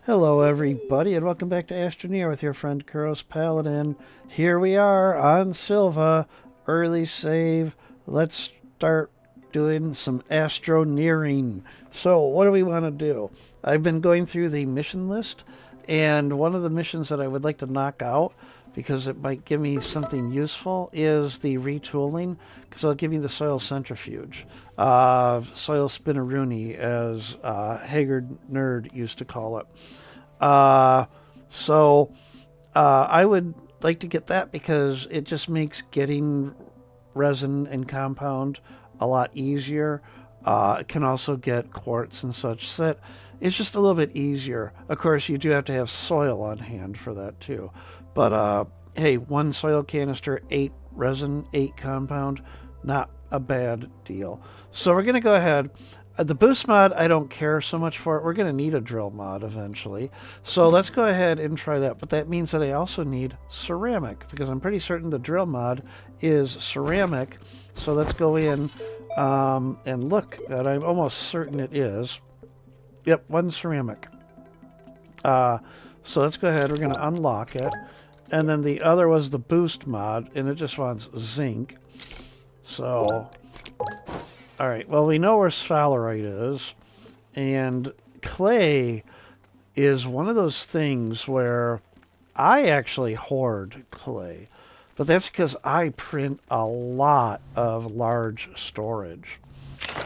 Hello, everybody, and welcome back to Astroneer with your friend Kuros Paladin. Here we are on Silva, early save. Let's start doing some astroneering. So, what do we want to do? I've been going through the mission list, and one of the missions that I would like to knock out because it might give me something useful is the retooling, because it'll give me the soil centrifuge, soil spinneroonie, as Haggard Nerd used to call it. Uh, so I would like to get that because it just makes getting resin and compound a lot easier. It can also get quartz and such. So that it's just a little bit easier. Of course, you do have to have soil on hand for that too. But hey, one soil canister, 8 resin, 8 compound, not a bad deal. So we're going to go ahead. The boost mod, I don't care so much for it. We're going to need a drill mod eventually. So let's go ahead and try that. But that means that I also need ceramic, because I'm pretty certain the drill mod is ceramic. So let's go in and look. And I'm almost certain it is. Yep, one ceramic. So let's go ahead. We're going to unlock it. And then the other was the boost mod, and it just wants zinc. So, all right. Well, we know where sphalerite is, and clay is one of those things where I actually hoard clay, but that's because I print a lot of large storage.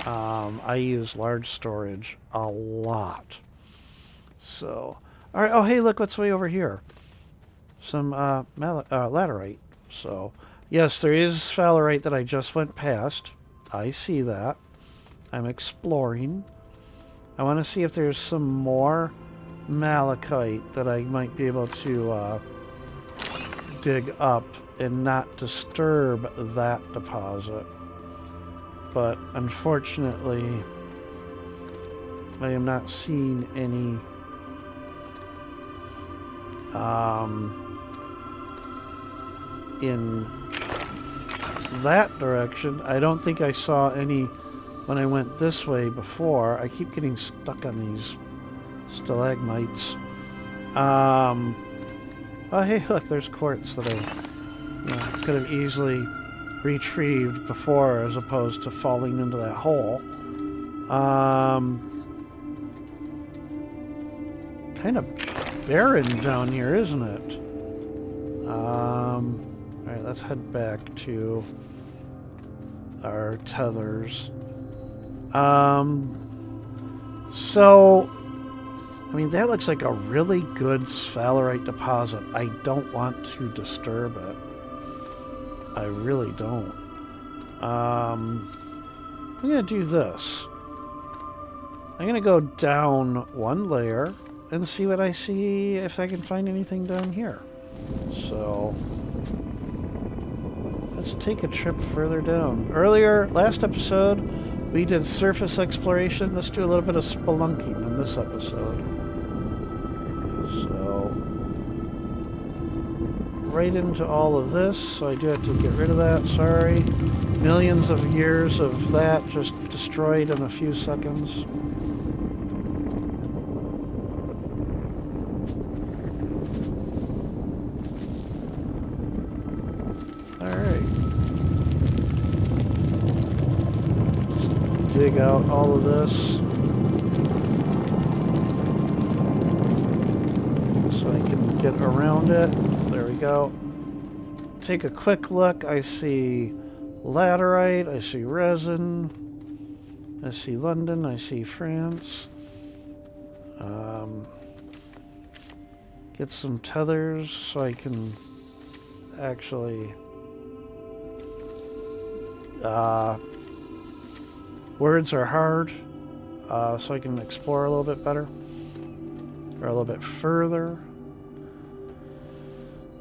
I use large storage a lot. So, all right. Oh, hey, look what's way over here. Some laterite. So, yes, there is sphalerite that I just went past. I see that. I'm exploring. I want to see if there's some more malachite that I might be able to dig up and not disturb that deposit. But unfortunately, I am not seeing any in that direction. I don't think I saw any when I went this way before. I keep getting stuck on these stalagmites. Oh, hey, look, there's quartz that I could have easily retrieved before, as opposed to falling into that hole. Kind of barren down here, isn't it? Alright, let's head back to our tethers. So, I mean, that looks like a really good sphalerite deposit. I don't want to disturb it. I really don't. I'm going to do this. I'm going to go down one layer and see what I see, if I can find anything down here. So, let's take a trip further down. Last episode, we did surface exploration. Let's do a little bit of spelunking in this episode. So, right into all of this. So I do have to get rid of that. Sorry. Millions of years of that just destroyed in a few seconds. Dig out all of this so I can get around it. There we go. Take a quick look. I see laterite, I see resin, I see London, I see France. Get some tethers so I can actually words are hard, so I can explore a little bit better, or a little bit further.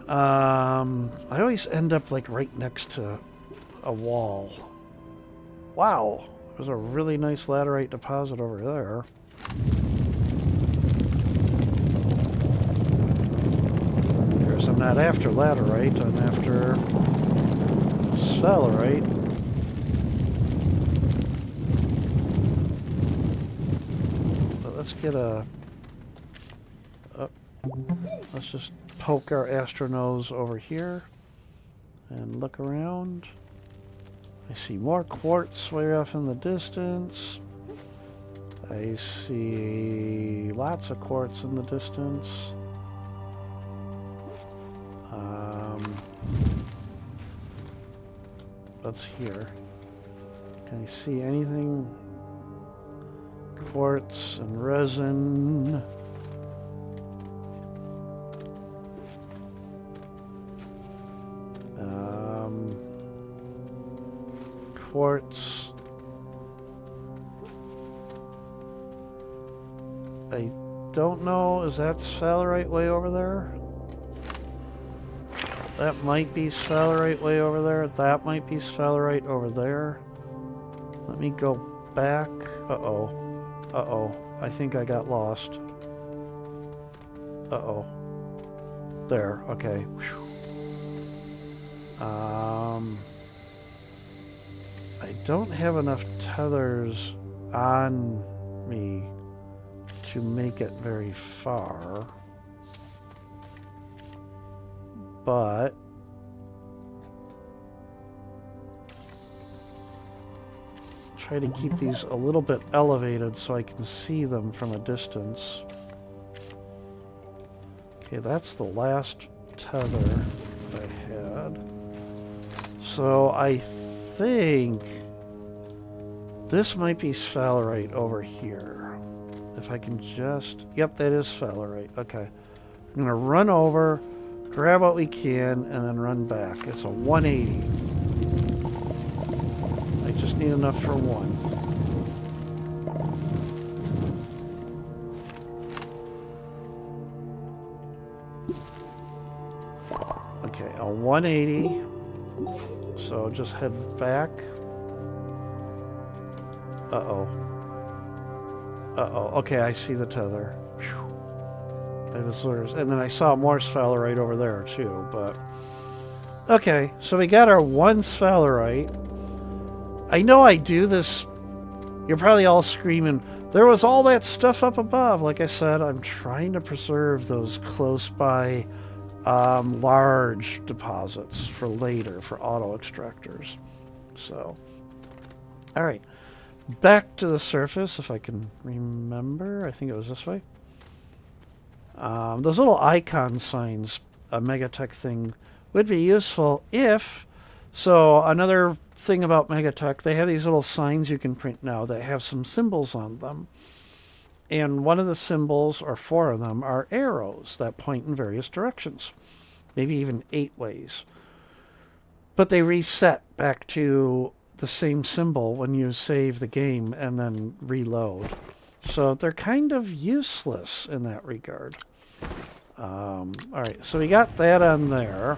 I always end up like right next to a wall. Wow, there's a really nice laterite deposit over there. Of course, I'm not after laterite, I'm after sphalerite. Let's get a Let's just poke our astronose over here and look around. I see more quartz way off in the distance. I see lots of quartz in the distance. What's here? Can I see anything? Quartz and resin. Quartz. I don't know. Is that sphalerite way over there? That might be sphalerite way over there. That might be sphalerite over there. Let me go back. Uh-oh. Uh-oh. I think I got lost. Uh-oh. There. Okay. I don't have enough tethers on me to make it very far. But try to keep these a little bit elevated so I can see them from a distance. Okay, that's the last tether I had. So I think this might be sphalerite over here. If I can just... Yep, that is sphalerite. Okay. I'm going to run over, grab what we can, and then run back. It's a 180. I just need enough for one. Okay, a 180. So just head back. Uh-oh. Uh-oh. Okay, I see the tether. And then I saw more sphalerite over there too, but... Okay, so we got our one sphalerite. I know I do this... You're probably all screaming, there was all that stuff up above. Like I said, I'm trying to preserve those close by large deposits for later, for auto extractors. So, all right. Back to the surface, if I can remember. I think it was this way. Those little icon signs, a Megatech thing, would be useful if... So, another thing about Megatech, they have these little signs you can print now that have some symbols on them. And one of the symbols, or 4 of them, are arrows that point in various directions. Maybe even 8 ways. But they reset back to the same symbol when you save the game and then reload. So they're kind of useless in that regard. Alright, so we got that on there.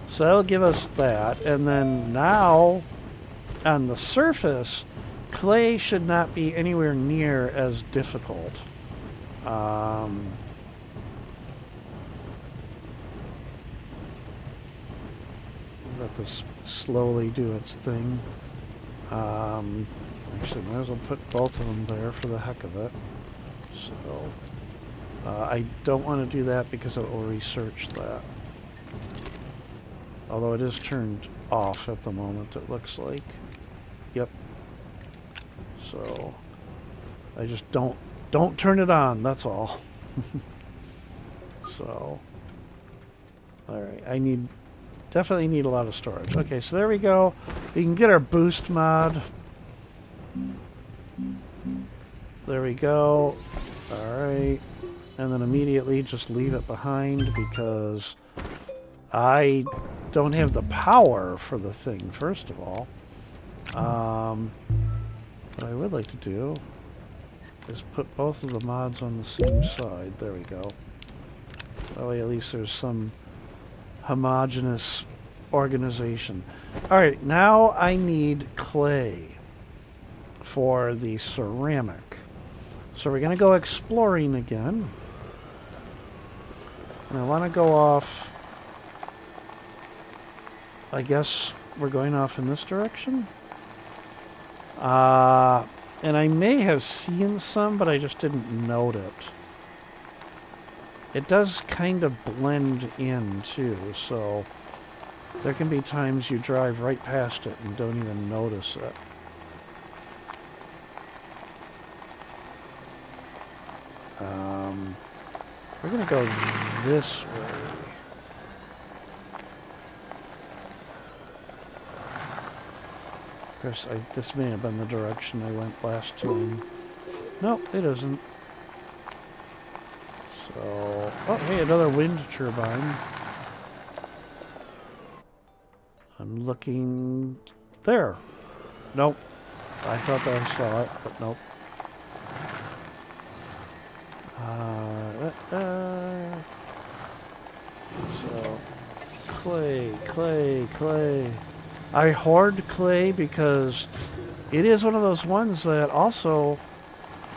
So that'll give us that. And then now, on the surface, clay should not be anywhere near as difficult. Let this slowly do its thing. Actually, might as well put both of them there for the heck of it. So, I don't want to do that because it will research that. Although it is turned off at the moment, it looks like. Yep. So, I just don't turn it on, that's all. So, alright, definitely need a lot of storage. Okay, so there we go. We can get our boost mod. There we go. Alright. And then immediately just leave it behind because I don't have the power for the thing, first of all. What I would like to do is put both of the mods on the same side. There we go. That way at least there's some homogeneous organization. Alright, now I need clay for the ceramic. So we're going to go exploring again. And I want to go off... I guess we're going off in this direction? And I may have seen some, but I just didn't note it. it does kind of blend in too, so there can be times you drive right past it and don't even notice it. We're gonna go this way. Of course, this may have been the direction I went last time. Nope, it isn't. So, oh hey, another wind turbine. I'm looking there. Nope. I thought that I saw it, but nope. So, clay. I hoard clay because it is one of those ones that also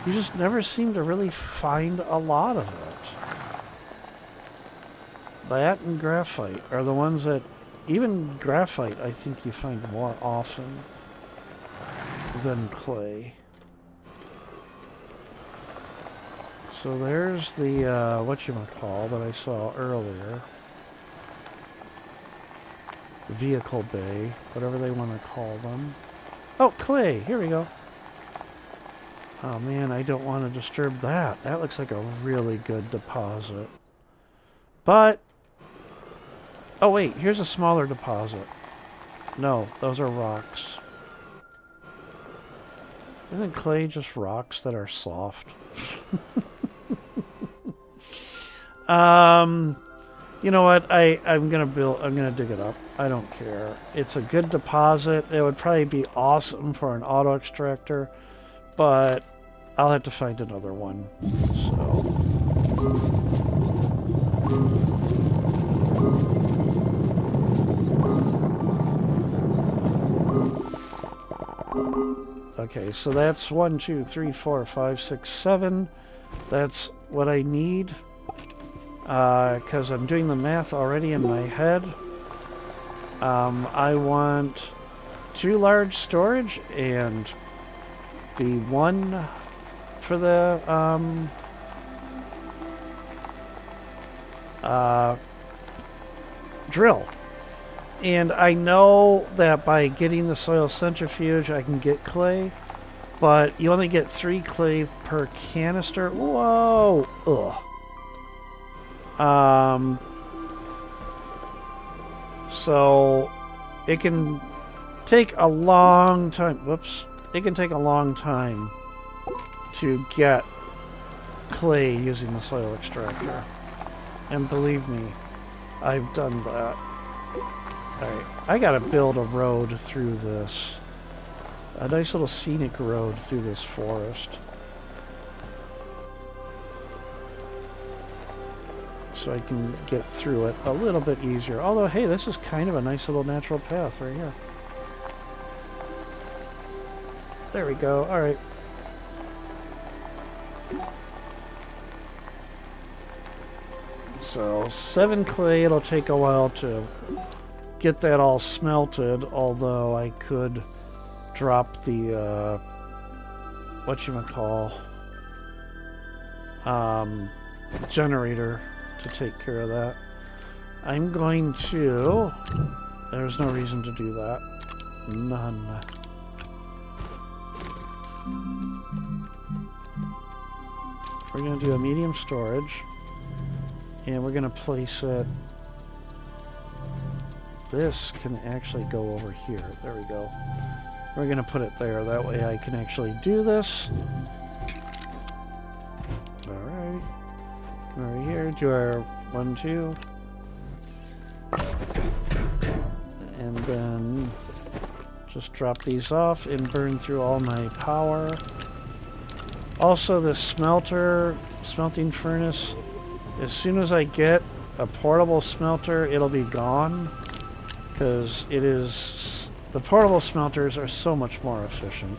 you just never seem to really find a lot of it. That and graphite are the ones that, even graphite, I think you find more often than clay. So there's the, whatchamacall that I saw earlier. The vehicle bay, whatever they want to call them. Oh, clay! Here we go. Oh man, I don't want to disturb that. That looks like a really good deposit. But... oh wait, here's a smaller deposit. No, those are rocks. Isn't clay just rocks that are soft? You know what? I'm gonna dig it up. I don't care. It's a good deposit. It would probably be awesome for an auto extractor, but I'll have to find another one. So okay, so that's 1, 2, 3, 4, 5, 6, 7. That's what I need. Because I'm doing the math already in my head. I want 2 large storage and the 1 for the drill. And I know that by getting the soil centrifuge I can get clay, but you only get 3 clay per canister. Whoa! Ugh. So it can take a long time. Whoops. It can take a long time to get clay using the soil extractor. And believe me, I've done that. Alright, I gotta build a road through this. A nice little scenic road through this forest. So I can get through it a little bit easier. Although, hey, this is kind of a nice little natural path right here. There we go. Alright. So, 7 clay. It'll take a while to get that all smelted, although I could drop the, whatchamacall, generator to take care of that. I'm going to... there's no reason to do that. None. We're going to do a medium storage. And we're going to place it... this can actually go over here. There we go. We're going to put it there. That way I can actually do this. Alright. Over here, do our 1, 2. And then just drop these off and burn through all my power. Also, this smelting furnace, as soon as I get a portable smelter, it'll be gone. Because it is... the portable smelters are so much more efficient.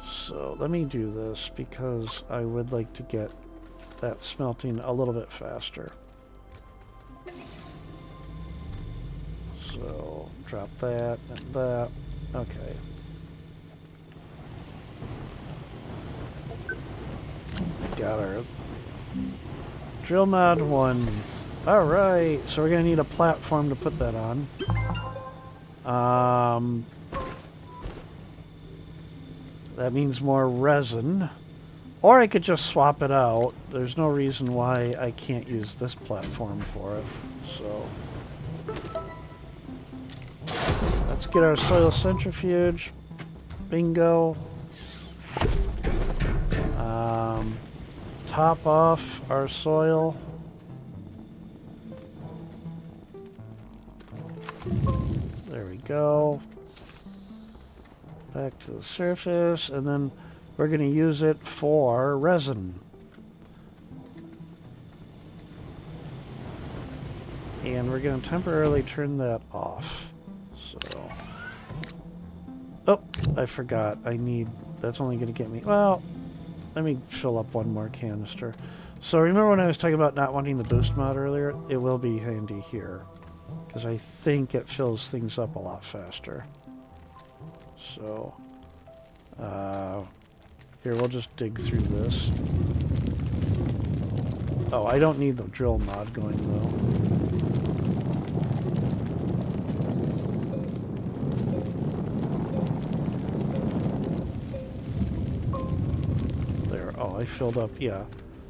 So let me do this because I would like to get that smelting a little bit faster. So drop that and that. Okay. got our drill mod 1. Alright, so we're going to need a platform to put that on. That means more resin. Or I could just swap it out. There's no reason why I can't use this platform for it. So let's get our soil centrifuge. Bingo. Top off our soil. There we go. Back to the surface, and then we're going to use it for resin. And we're going to temporarily turn that off. So, oh, I forgot. That's only going to get me, well, let me fill up one more canister. So remember when I was talking about not wanting the boost mod earlier? It will be handy here, because I think it fills things up a lot faster. So, here, we'll just dig through this. Oh, I don't need the drill mod going, though. There, oh, I filled up, yeah.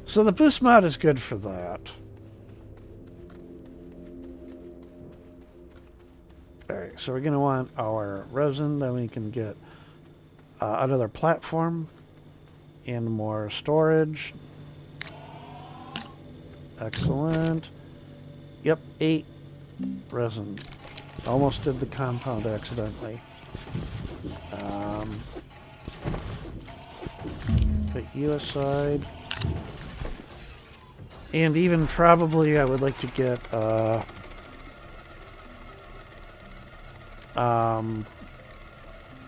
So the boost mod is good for that. Alright, so we're going to want our resin, then we can get another platform and more storage. Excellent. Yep, 8 resin. Almost did the compound accidentally. Put you aside. And even probably I would like to get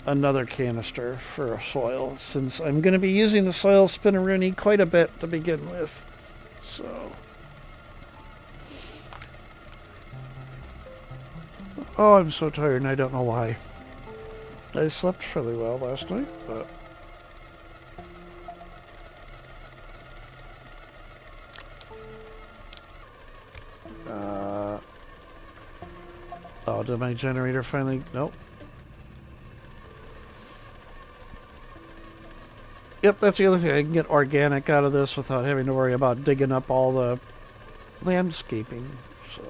another canister for soil, since I'm going to be using the soil spinneroonie quite a bit to begin with. So, oh, I'm so tired and I don't know why. I slept fairly well last night, but oh, did my generator finally? Nope. Yep, that's the other thing. I can get organic out of this without having to worry about digging up all the landscaping. So,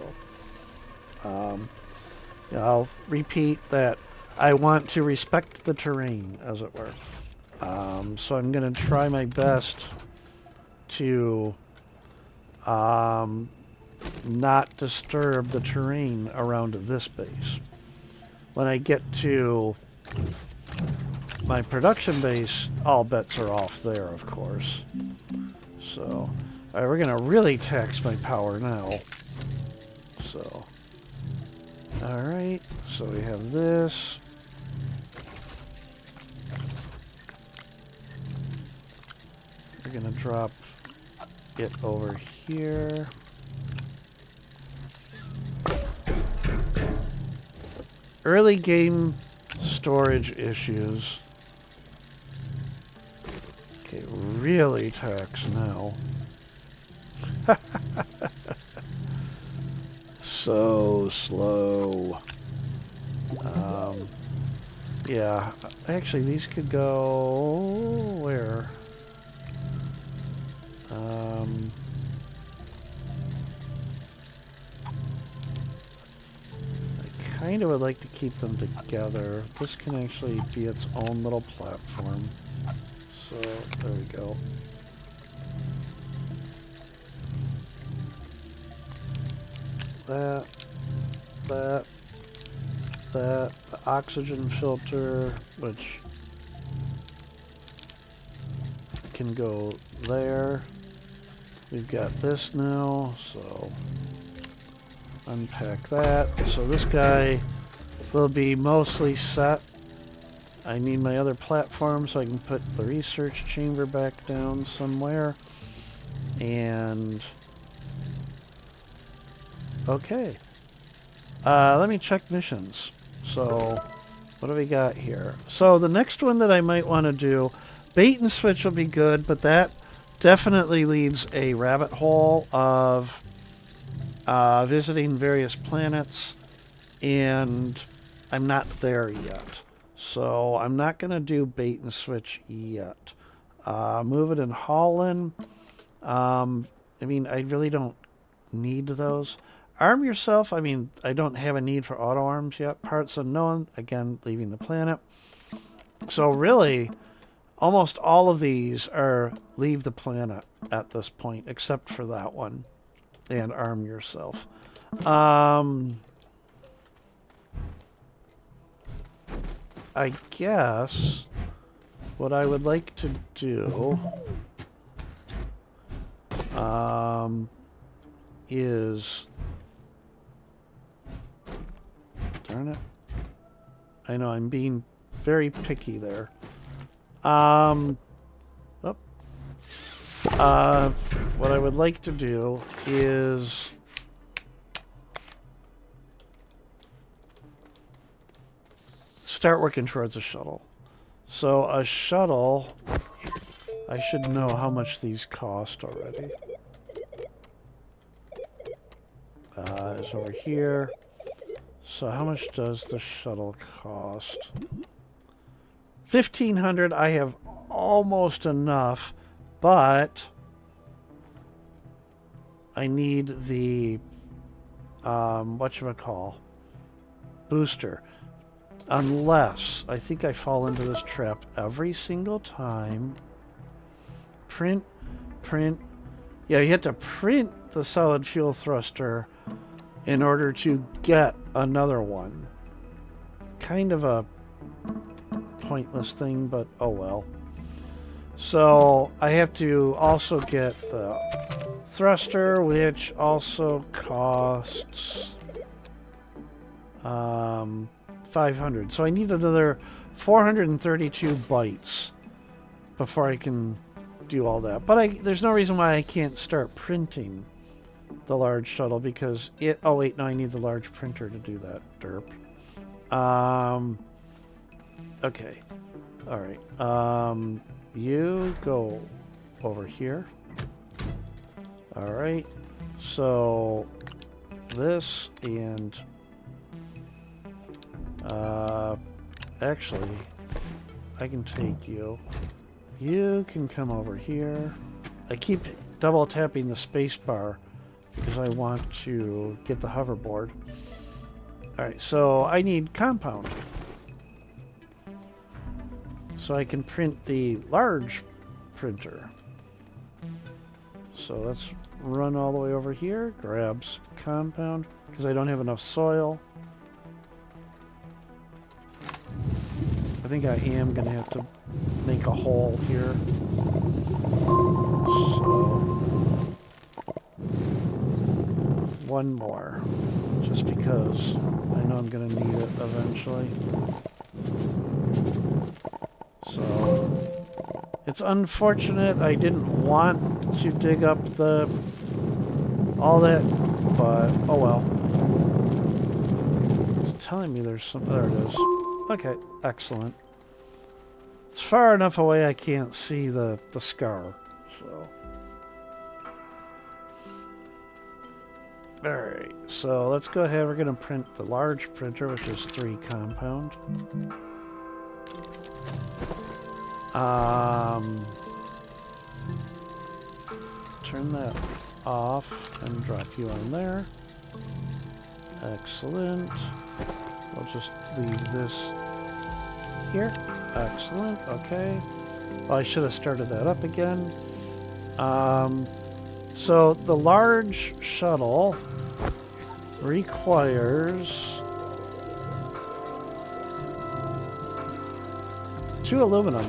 I'll repeat that I want to respect the terrain, as it were. So I'm going to try my best to not disturb the terrain around this base. When I get to my production base, all bets are off there, of course. So, all right, we're going to really tax my power now. So, all right, so we have this. We're going to drop it over here. Early game storage issues. Okay, really tax now. So slow. Yeah, actually these could go where? I kind of would like to keep them together. This can actually be its own little platform. So, there we go. That. The oxygen filter, which can go there. We've got this now, so unpack that. So this guy will be mostly set. I need my other platform so I can put the research chamber back down somewhere. And okay. Let me check missions. So what do we got here? So the next one that I might want to do, bait and switch will be good, but that definitely leads a rabbit hole of visiting various planets, and I'm not there yet. So I'm not going to do bait and switch yet. Move it and haul in. I mean, I really don't need those. Arm yourself. I mean, I don't have a need for auto arms yet. Parts unknown. Again, leaving the planet. So really, almost all of these are leave the planet at this point, except for that one. And arm yourself. I guess what I would like to do is... Darn it. I know, I'm being very picky there. What I would like to do is... start working towards a shuttle. So a shuttle... I should know how much these cost already. It's over here. So how much does the shuttle cost? 1,500. I have almost enough, but I need the whatchamacall booster. Unless I think I fall into this trap every single time. Print. Yeah, you have to print the solid fuel thruster in order to get another one. Kind of a pointless thing, but oh well. So I have to also get the thruster, which also costs 500. So I need another 432 bytes before I can do all that. But there's no reason why I can't start printing the large shuttle, because it... Oh, wait, no, I need the large printer to do that. Derp. Okay. All right. You go over here. All right. So this and... actually, I can take you. You can come over here. I keep double tapping the space bar because I want to get the hoverboard. Alright, so I need compound. So I can print the large printer. So let's run all the way over here, grabs compound, because I don't have enough soil. I think I am going to have to make a hole here. So... one more, just because I know I'm going to need it eventually. So it's unfortunate. I didn't want to dig up all that, but oh well. It's telling me there's some... there it is. Okay, excellent. It's far enough away I can't see the scar, so... Alright, so let's go ahead. We're going to print the large printer, which is 3 compound. Turn that off and drop you on there. Excellent. We'll just leave this here. Excellent, okay. Well, I should have started that up again. So the large shuttle requires 2 aluminum.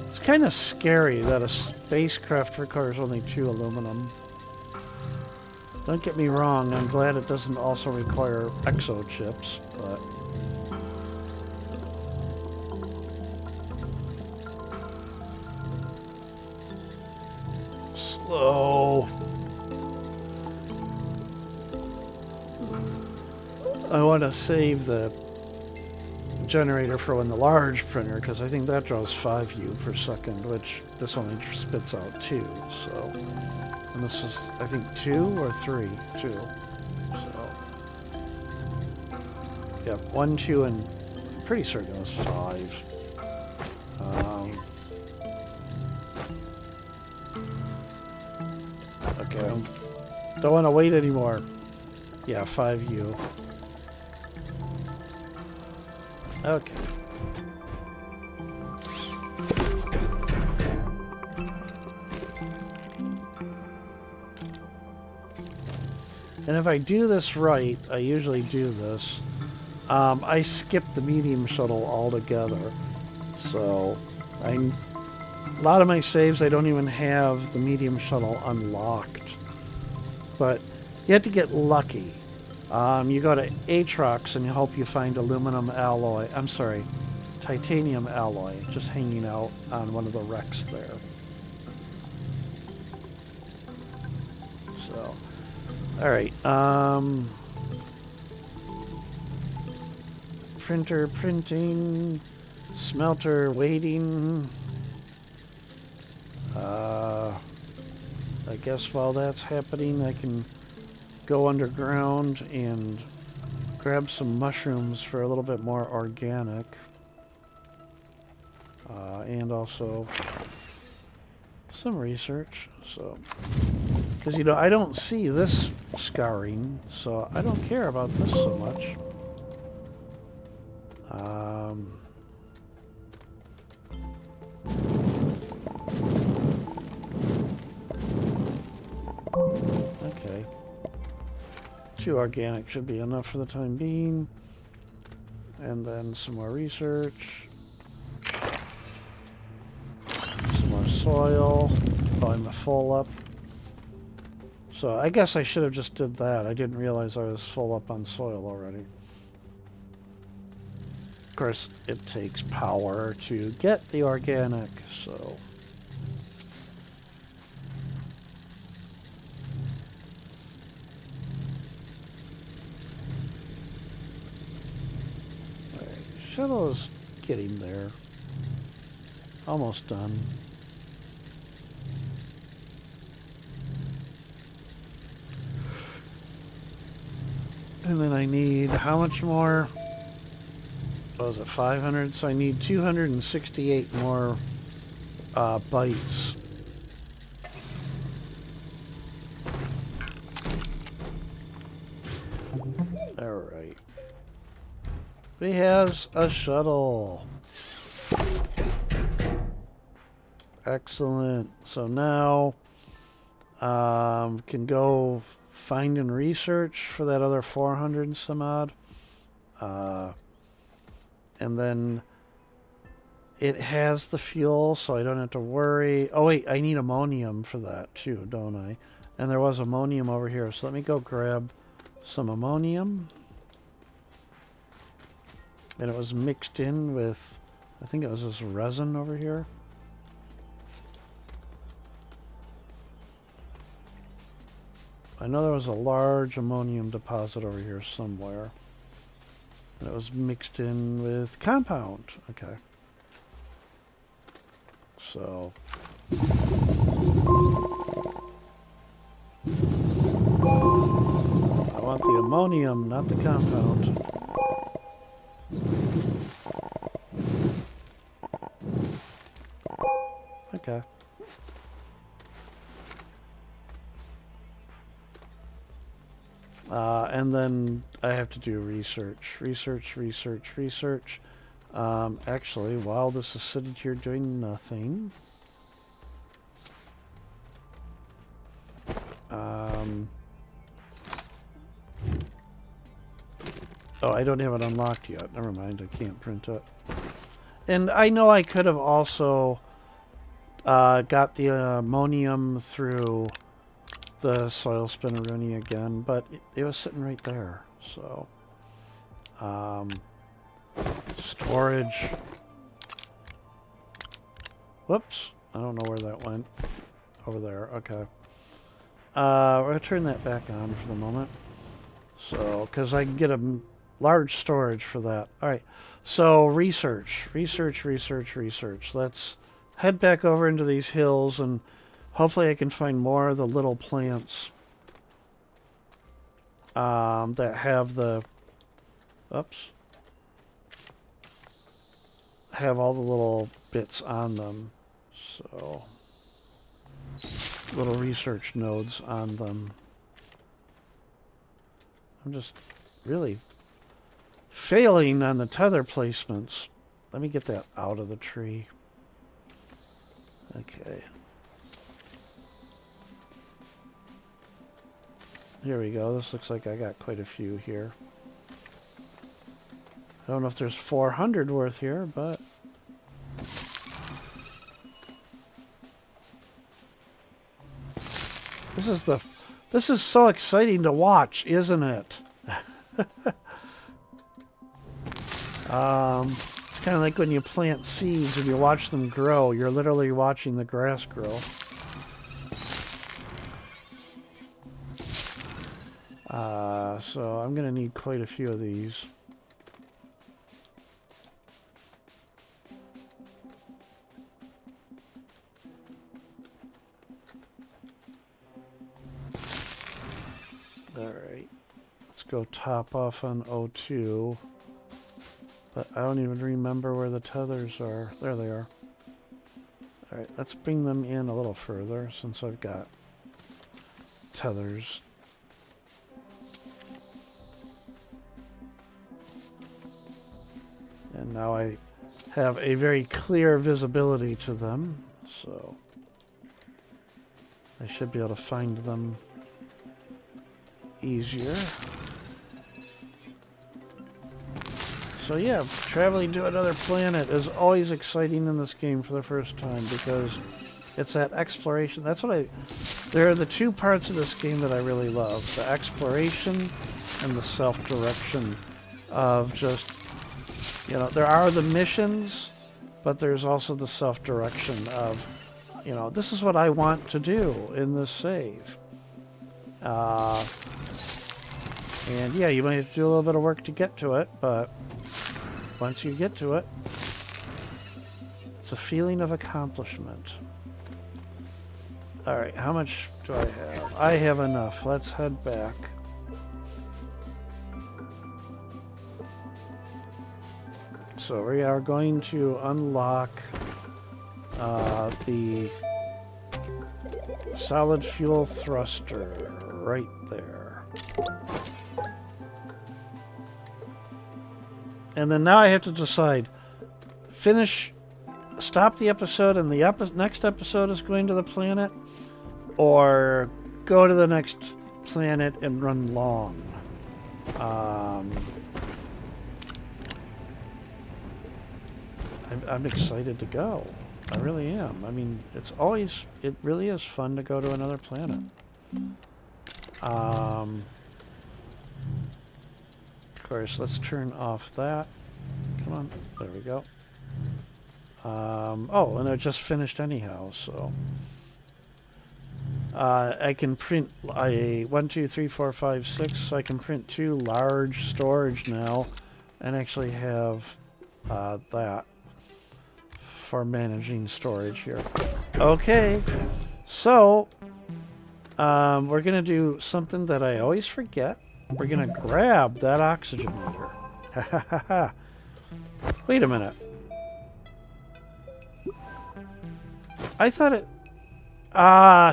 It's kind of scary that a spacecraft requires only 2 aluminum. Don't get me wrong, I'm glad it doesn't also require exo chips, but... slow. I want to save the generator for when the large printer, because I think that draws 5U per second, which this only spits out 2. So, and this is, I think, 2 or 3? 2. So, yeah, 1, 2, and I'm pretty certain it was 5. Okay, don't want to wait anymore. Yeah, 5U. Okay. And if I do this right, I usually do this, I skip the medium shuttle altogether. So, a lot of my saves, I don't even have the medium shuttle unlocked. But you have to get lucky. You go to Atrox and you hope you find aluminum alloy. I'm sorry, titanium alloy just hanging out on one of the wrecks there. So, all right. Printer printing, smelter waiting. I guess while that's happening, I can go underground and grab some mushrooms for a little bit more organic. And also some research. So, because, you know, I don't see this scarring, so I don't care about this so much. Okay. 2 organic should be enough for the time being. And then some more research. Some more soil. Oh, I'm full up. So I guess I should have just did that. I didn't realize I was full up on soil already. Of course, it takes power to get the organic, so... Shuttle is getting there. Almost done. And then I need how much more? What was it, 500? So I need 268 more bytes. Alright. We have a shuttle. Excellent. So now can go find and research for that other 400 and some odd. And then it has the fuel, so I don't have to worry. Oh wait, I need ammonium for that too, don't I? And there was ammonium over here, so let me go grab some ammonium. And it was mixed in with, I think it was this resin over here. I know there was a large ammonium deposit over here somewhere. And it was mixed in with compound. Okay. So. I want the ammonium, not the compound. Okay. And then I have to do research. Actually, while this is sitting here doing nothing, oh, I don't have it unlocked yet. Never mind, I can't print it. And I know I could have also got the ammonium through the soil spinneroonie again, but it was sitting right there. So, storage. Whoops, I don't know where that went. Over there, okay. We're gonna turn that back on for the moment. So, because I can get large storage for that. All right. So research. Let's head back over into these hills and hopefully I can find more of the little plants that have the... Oops. Have all the little bits on them. So... little research nodes on them. I'm just really failing on the tether placements. Let me get that out of the tree. Okay. Here we go. This looks like I got quite a few here. I don't know if there's 400 worth here, but... This is so exciting to watch, isn't it? It's kind of like when you plant seeds and you watch them grow. You're literally watching the grass grow. So I'm going to need quite a few of these. Alright, let's go top off on O2. But I don't even remember where the tethers are. There they are. Alright, let's bring them in a little further since I've got tethers. And now I have a very clear visibility to them, so I should be able to find them easier. So yeah, traveling to another planet is always exciting in this game for the first time because it's that exploration. That's what there are the two parts of this game that I really love. The exploration and the self-direction of just, you know, there are the missions, but there's also the self-direction of, you know, this is what I want to do in this save. And yeah, you might have to do a little bit of work to get to it, but once you get to it, it's a feeling of accomplishment. Alright, how much do I have? I have enough. Let's head back. So we are going to unlock the solid fuel thruster right there. And then now I have to decide, stop the episode and the next episode is going to the planet, or go to the next planet and run long. I'm excited to go. I really am. I mean, it really is fun to go to another planet. Of course, let's turn off that. Come on, there we go. Oh, and it just finished anyhow, so. I can print a 1, 2, 3, 4, 5, 6, so I can print 2 large storage now, and actually have that for managing storage here. Okay, so we're gonna do something that I always forget. We're gonna grab that oxygen meter. Wait a minute. I thought it...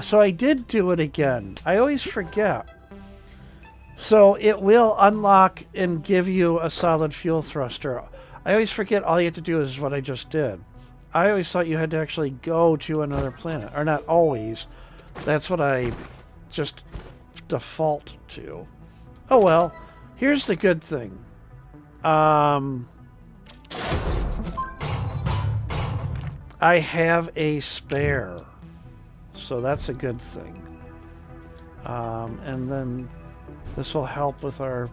so I did do it again. I always forget. So it will unlock and give you a solid fuel thruster. I always forget all you have to do is what I just did. I always thought you had to actually go to another planet. Or not always. That's what I just default to. Oh well. Here's the good thing. I have a spare. So that's a good thing. And then this will help with our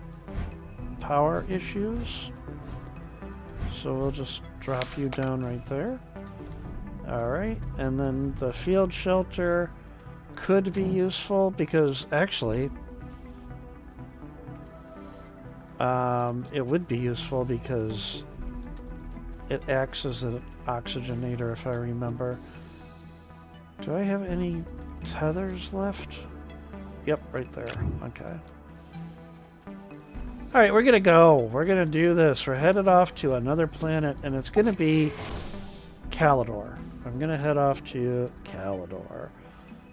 power issues. So we'll just drop you down right there. Alright, and then the field shelter could be useful because actually It would be useful because it acts as an oxygenator, if I remember. Do I have any tethers left? Yep, right there. Okay. Alright, we're gonna go. We're gonna do this. We're headed off to another planet, and it's gonna be Calidor. I'm gonna head off to Calidor.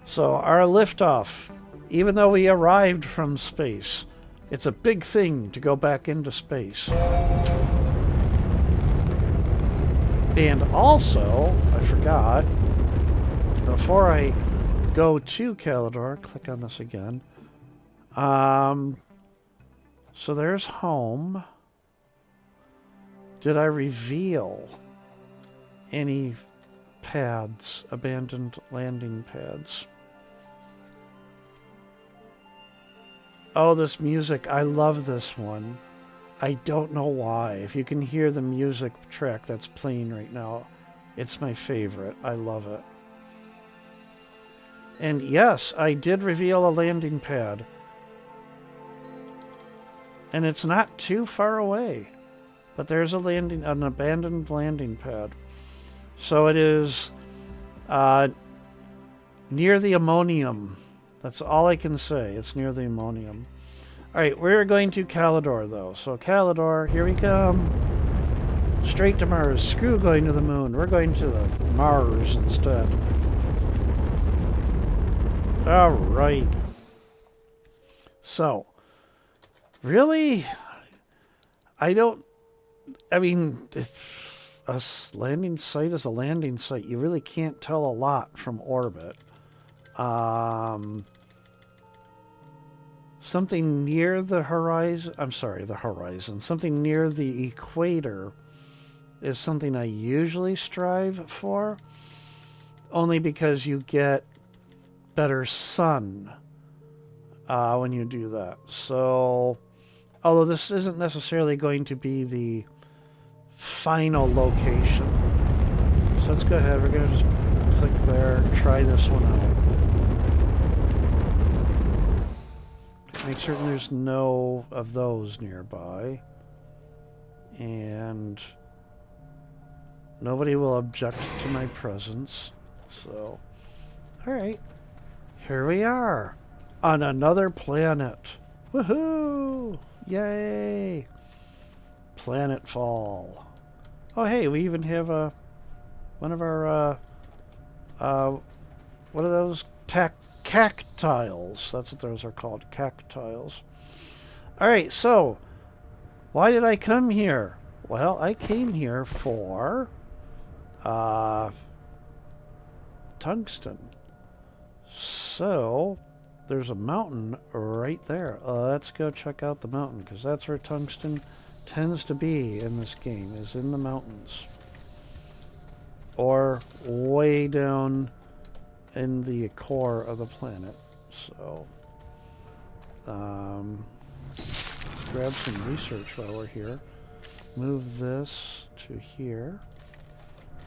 So, our liftoff, even though we arrived from space, it's a big thing to go back into space. And also, I forgot, before I go to Calidor, click on this again. So there's home. Did I reveal any pads, abandoned landing pads? Oh, this music. I love this one. I don't know why. If you can hear the music track that's playing right now, it's my favorite. I love it. And yes, I did reveal a landing pad. And it's not too far away. But there's an abandoned landing pad. So it is near the ammonium. That's all I can say. It's near the ammonium. Alright, we're going to Calidor, though. So Calidor, here we come. Straight to Mars. Screw going to the moon. We're going to the Mars instead. Alright. So, really? I mean, a landing site is a landing site. You really can't tell a lot from orbit. Something near the horizon, something near the equator is something I usually strive for, only because you get better sun when you do that. So, although this isn't necessarily going to be the final location. So let's go ahead, we're going to just click there, try this one out. Make certain there's no of those nearby. And nobody will object to my presence. So, alright. Here we are. On another planet. Woohoo! Yay! Planetfall. Oh hey, we even have one of our what are those? Cactiles. That's what those are called. Cactiles. Alright, so why did I come here? Well, I came here for tungsten. So there's a mountain right there. Let's go check out the mountain, because that's where tungsten tends to be in this game, is in the mountains. Or way down in the core of the planet. So let's grab some research while we're here. Move this to here.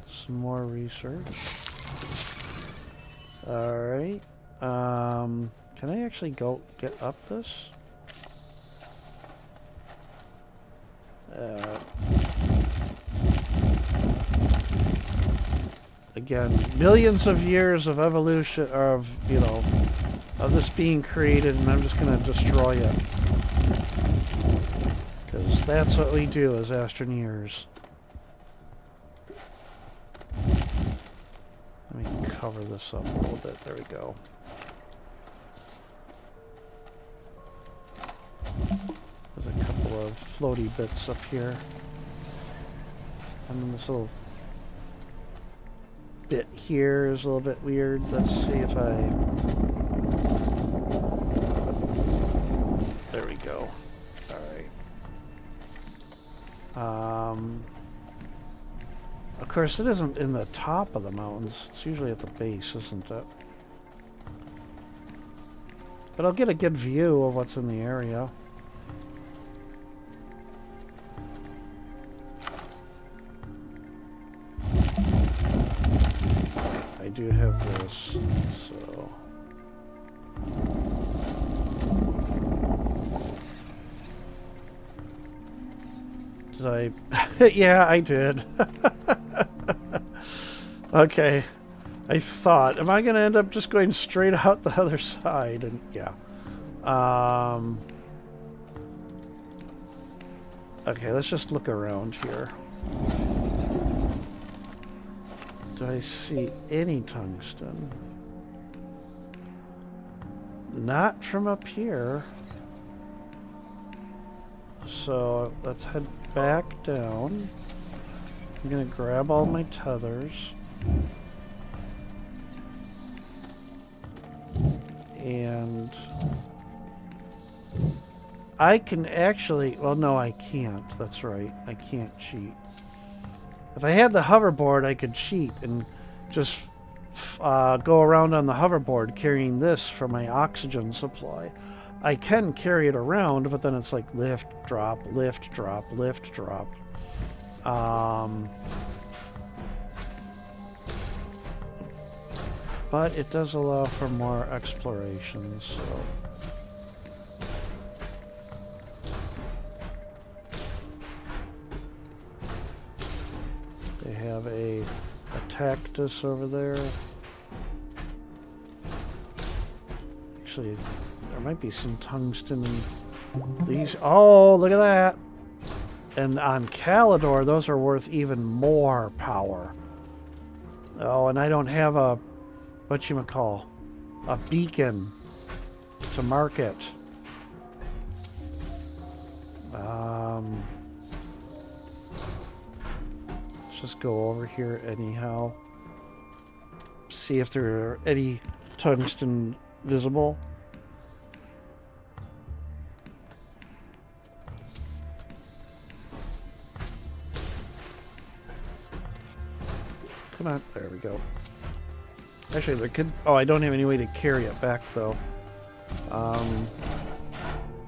Some more research. Alright. Can I actually go get up this? Again, millions of years of evolution, of this being created, and I'm just going to destroy it. Because that's what we do as Astroneers. Let me cover this up a little bit. There we go. There's a couple of floaty bits up here. And then this little bit here is a little bit weird. Let's see if there we go. Alright. Of course, it isn't in the top of the mountains. It's usually at the base, isn't it? But I'll get a good view of what's in the area. I do have this, so... Did I? Yeah, I did. Okay. I thought, am I going to end up just going straight out the other side? And yeah. Okay, let's just look around here. Do I see any tungsten? Not from up here. So let's head back down. I'm gonna grab all my tethers. And I can actually, well, no, I can't. That's right. I can't cheat. If I had the hoverboard, I could cheat and just go around on the hoverboard carrying this for my oxygen supply. I can carry it around, but then it's like lift, drop, lift, drop, lift, drop. But it does allow for more exploration, so... They have a cactus over there. Actually, there might be some tungsten in these. Oh, look at that! And on Calidor, those are worth even more power. Oh, and I don't have a, whatchamacall, a beacon to market. Let's just go over here anyhow. See if there are any tungsten visible. Come on, there we go. Actually, there could... Oh, I don't have any way to carry it back, though.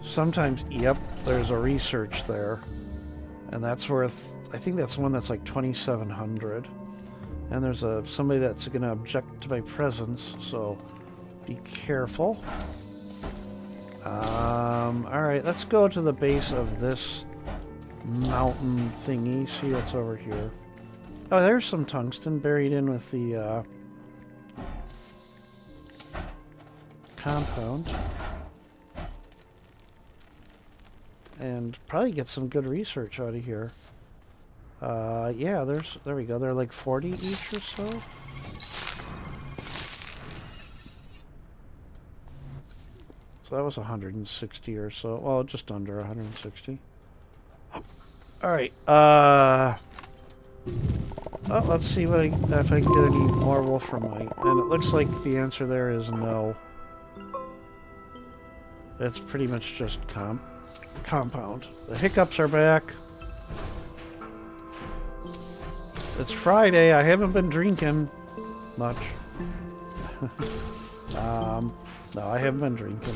Sometimes, yep, there's a research there. And that's worth... I think that's one that's like 2,700. And there's somebody that's going to object to my presence, so be careful. Alright, let's go to the base of this mountain thingy. See what's over here. Oh, there's some tungsten buried in with the compound. And probably get some good research out of here. Yeah, there we go. They're like 40 each or so. So that was 160 or so. Well, just under 160. Alright, oh, let's see if I can get any more wolframite. And it looks like the answer there is no. It's pretty much just compound. The hiccups are back. It's Friday. I haven't been drinking much. No, I haven't been drinking.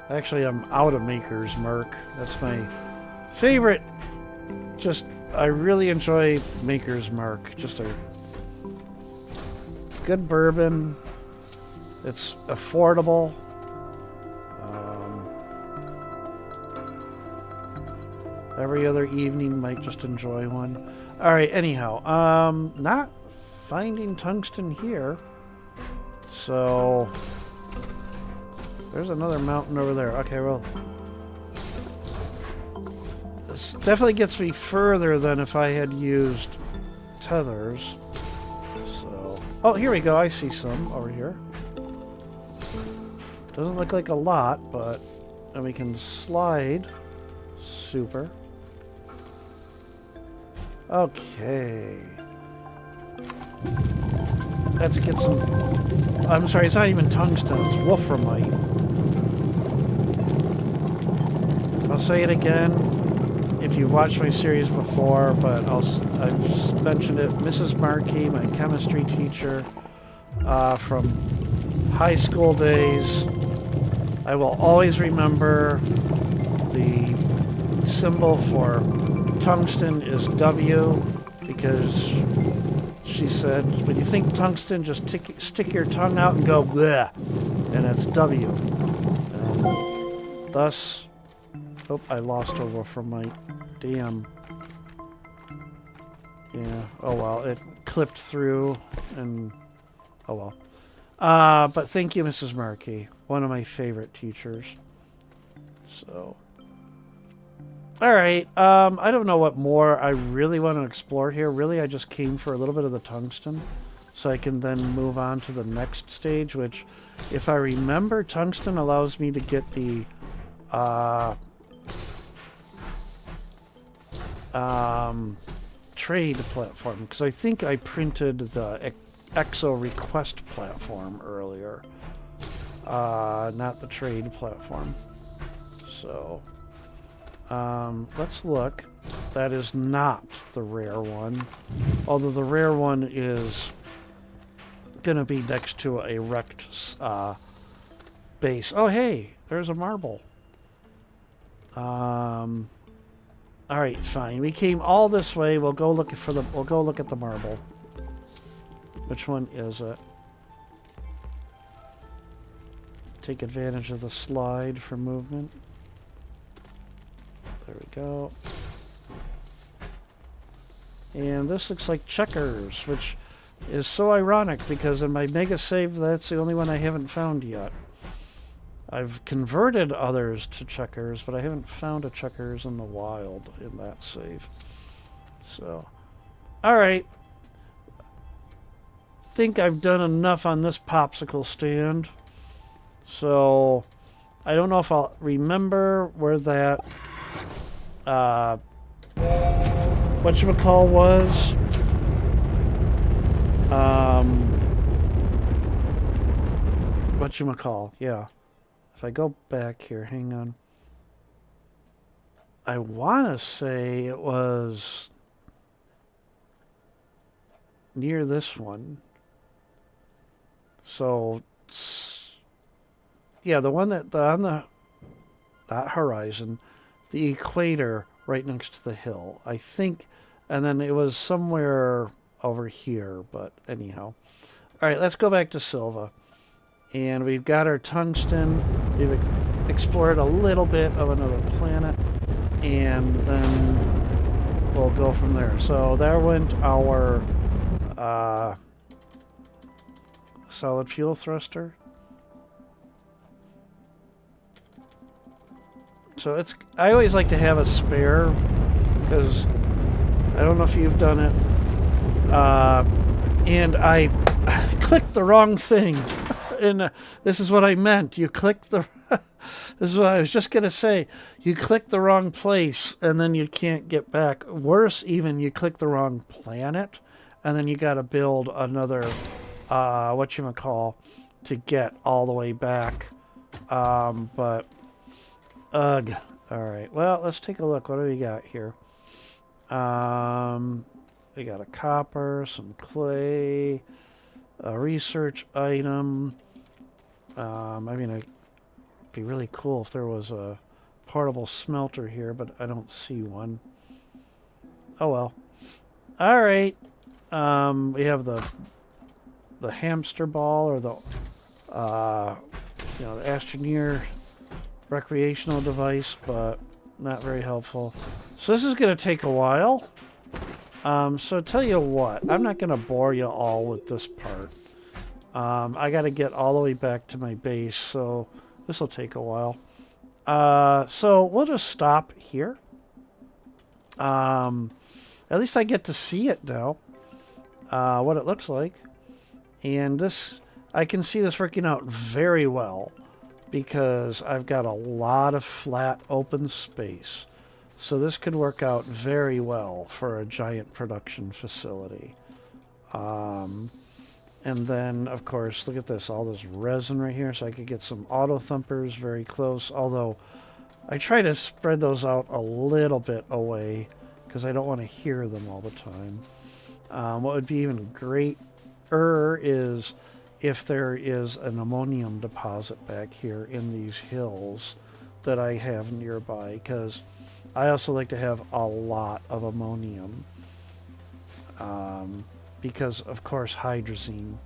Actually, I'm out of Maker's Mark. That's my favorite. I really enjoy Maker's Mark. Just a good bourbon. It's affordable. Every other evening might just enjoy one. Alright, anyhow. Not finding tungsten here. So there's another mountain over there. Okay, well, this definitely gets me further than if I had used tethers. So, oh, here we go. I see some over here. Doesn't look like a lot, but then we can slide. Super. Okay. Let's get some... I'm sorry, it's not even tungsten, it's wolframite. I'll say it again if you watched my series before, but I've mentioned it. Mrs. Markey, my chemistry teacher from high school days. I will always remember the symbol for tungsten is W, because she said, when you think tungsten, just stick your tongue out and go bleh, and it's W. Thus... Oh, I lost over from my damn... Yeah, oh well, it clipped through, and... Oh well. But thank you, Mrs. Markey. One of my favorite teachers. So... Alright, I don't know what more I really want to explore here. Really, I just came for a little bit of the tungsten, so I can then move on to the next stage, which, if I remember, tungsten allows me to get the, trade platform, because I think I printed the EXO request platform earlier. Not the trade platform. So... let's look. That is not the rare one. Although the rare one is going to be next to a wrecked base. Oh, hey, there's a marble. All right, fine. We came all this way. We'll go look for the. We'll go look at the marble. Which one is it? Take advantage of the slide for movement. There we go. And this looks like checkers, which is so ironic because in my mega save, that's the only one I haven't found yet. I've converted others to checkers, but I haven't found a checkers in the wild in that save. So, alright. Think I've done enough on this popsicle stand. So, I don't know if I'll remember where that... whatchamacall was. Whatchamacall, yeah. If I go back here, hang on. I want to say it was near this one. So, yeah, the one that on the that horizon, the equator right next to the hill, I think, and then it was somewhere over here, but anyhow. All right, let's go back to Silva. And we've got our tungsten. We've explored a little bit of another planet, and then we'll go from there. So there went our solid fuel thruster. So it's, I always like to have a spare, because I don't know if you've done it, and I clicked the wrong thing. And this is what I meant. You clicked the... This is what I was just going to say. You click the wrong place, and then you can't get back. Worse, even, you click the wrong planet, and then you got to build another, whatchamacall, to get all the way back. But, ugh. All right. Well, let's take a look. What do we got here? We got a copper, some clay, a research item. I mean, it'd be really cool if there was a portable smelter here, but I don't see one. Oh well. All right. We have the hamster ball, or the the Astroneer recreational device, but not very helpful. So this is going to take a while. So tell you what, I'm not going to bore you all with this part. I got to get all the way back to my base, so this will take a while. So we'll just stop here. At least I get to see it now, what it looks like. And this, I can see this working out very well because I've got a lot of flat open space. So this could work out very well for a giant production facility. And then, of course, look at this, all this resin right here, so I could get some auto thumpers very close, although I try to spread those out a little bit away because I don't want to hear them all the time. What would be even greater is if there is an ammonium deposit back here in these hills that I have nearby, because I also like to have a lot of ammonium. Because, of course, hydrazine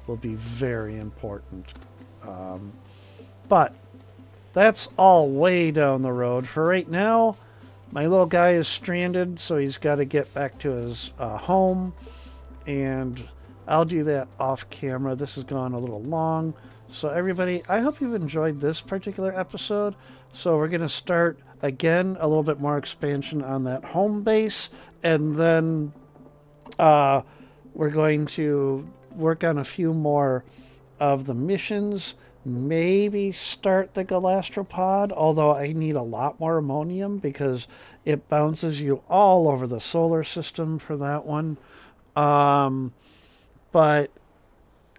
will be very important. But that's all way down the road. For right now, my little guy is stranded, so he's got to get back to his home, and I'll do that off camera. This has gone a little long. So everybody, I hope you've enjoyed this particular episode. So we're going to start again, a little bit more expansion on that home base, and then we're going to work on a few more of the missions. Maybe start the galastropod, although I need a lot more ammonium because it bounces you all over the solar system for that one. But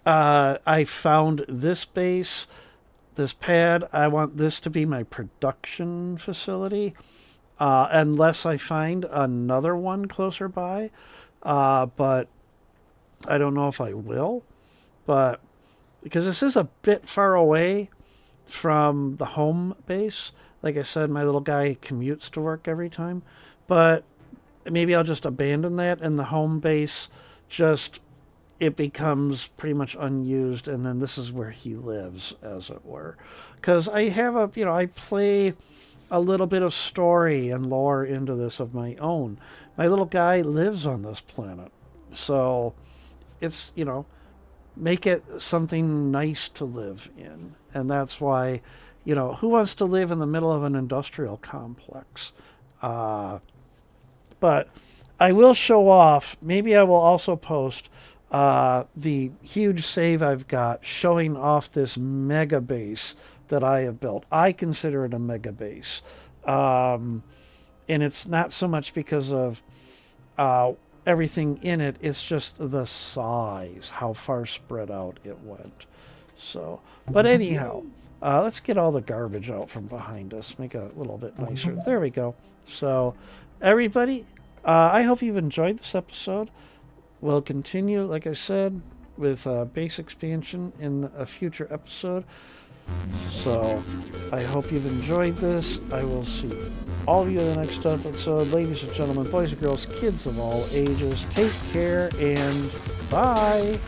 I found this base, this pad. I want this to be my production facility, unless I find another one closer by. But I don't know if I will. But because this is a bit far away from the home base. Like I said, my little guy commutes to work every time. But maybe I'll just abandon that, and the home base just, it becomes pretty much unused, and then this is where he lives, as it were. Because I have I play a little bit of story and lore into this of my own. My little guy lives on this planet. So it's, make it something nice to live in. And that's why, who wants to live in the middle of an industrial complex? But I will show off, maybe I will also post the huge save I've got showing off this mega base that I have built. I consider it a mega base. And it's not so much because of everything in it, it's just the size, how far spread out it went. So, but anyhow, let's get all the garbage out from behind us, make it a little bit nicer. There we go. So, everybody, I hope you've enjoyed this episode. We'll continue, like I said, with base expansion in a future episode. So, I hope you've enjoyed this. I will see all of you in the next episode. Ladies and gentlemen, boys and girls, kids of all ages, take care and bye.